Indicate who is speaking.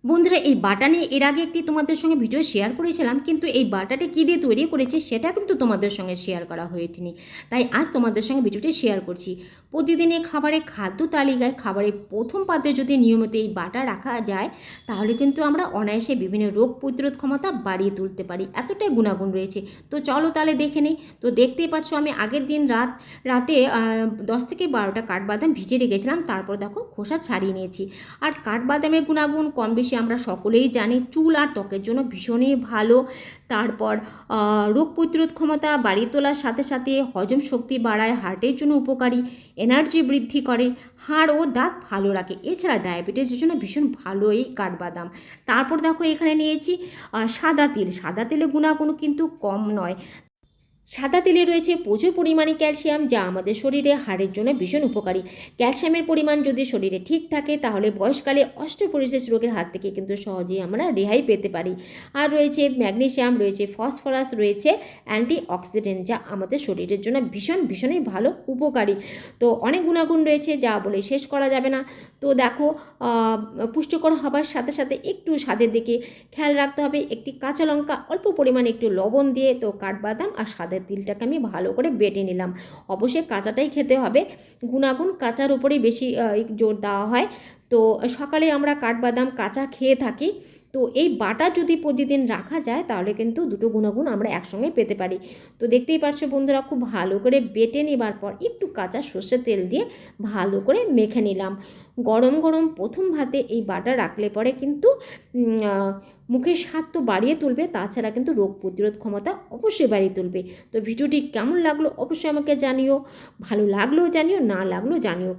Speaker 1: বন্ধুরা, এই বাটা নিয়ে এর আগে একটি তোমাদের সঙ্গে ভিডিও শেয়ার করেছিলাম, কিন্তু এই বাটাটি কী দিয়ে তৈরি করেছি সেটা কিন্তু তোমাদের সঙ্গে শেয়ার করা হয়েনি। তাই আজ তোমাদের সঙ্গে ভিডিওটি শেয়ার করছি। প্রতিদিনের খাদ্য তালিকায় খাবারের প্রথম পাতে যদি নিয়মিত এই বাটা রাখা যায়, তাহলে কিন্তু আমরা অনায়াসে বিভিন্ন রোগ প্রতিরোধ ক্ষমতা বাড়িয়ে তুলতে পারি। এতটাই গুণাগুণ রয়েছে। তো চলো তাহলে দেখে নেই। তো দেখতেই পাচ্ছ, আমি আগের দিন রাতে 10 থেকে 12টা কাঠবাদাম ভিজে রেখেছিলাম। তারপর দেখো খোসা ছাড়িয়ে নিয়েছি। আর কাঠবাদামের গুণাগুণ কম বেশি আমরা সকলেই জানি। চুল আর ত্বকের জন্য ভীষণই ভালো। তারপর রোগ প্রতিরোধ ক্ষমতা বাড়িয়ে তোলার সাথে সাথে হজম শক্তি বাড়ায়, হার্টের জন্য উপকারী, এনার্জি বৃদ্ধি করে, হাড় ও দাঁত ভালো রাখে। এছাড়া ডায়াবেটিসের জন্য ভীষণ ভালো এই কাঠবাদাম। তারপর দেখো এখানে নিয়েছি সাদা তিল। সাদা তেলের গুণাগুণ কিন্তু কম নয়। সাদা তেলে রয়েছে প্রচুর পরিমাণে ক্যালসিয়াম, যা আমাদের শরীরে হাড়ের জন্য ভীষণ উপকারী। ক্যালসিয়ামের পরিমাণ যদি শরীরে ঠিক থাকে, তাহলে বয়সকালে অস্টিওপোরোসিস রোগের হাত থেকে কিন্তু সহজেই আমরা রেহাই পেতে পারি। আর রয়েছে ম্যাগনেসিয়াম, রয়েছে ফসফরাস, রয়েছে অ্যান্টিঅক্সিডেন্ট, যা আমাদের শরীরের জন্য ভীষণই ভালো, উপকারী। তো অনেক গুণাগুণ রয়েছে, যা বলে শেষ করা যাবে না। তো দেখো, পুষ্টিকর হবার সাথে সাথে একটু স্বাদের দিকে খেয়াল রাখতে হবে। একটি কাঁচা লঙ্কা, অল্প পরিমাণে একটু লবণ দিয়ে তো কাঠবাদাম আর সাদা তিলটাকে আমি ভালো করে বেটে নিলাম। অবশ্যই কাঁচাটাই খেতে হবে। গুণাগুণ কাঁচার উপরেই বেশি জোর দেওয়া হয়। তো সকালে আমরা কাঠবাদাম কাঁচা খেয়ে থাকি। তো এই বাটা যদি প্রতিদিন রাখা যায়, তাহলে কিন্তু দুটো গুণাগুণ আমরা একসঙ্গে পেতে পারি। তো দেখতেই পাচ্ছ বন্ধুরা, খুব ভালো করে বেটে নেবার পর একটু কাঁচা সর্ষের তেল দিয়ে ভালো করে মেখে নিলাম। গরম গরম প্রথম ভাতে এই বাটা রাখলে পরে কিন্তু মুখের স্বাদ তো বাড়িয়ে তুলবে, তাছাড়া কিন্তু রোগ প্রতিরোধ ক্ষমতা অবশ্যই বাড়িয়ে তুলবে। তো ভিডিওটি কেমন লাগলো অবশ্যই আমাকে জানিও। ভালো লাগলেও জানিও, না লাগলেও জানিও।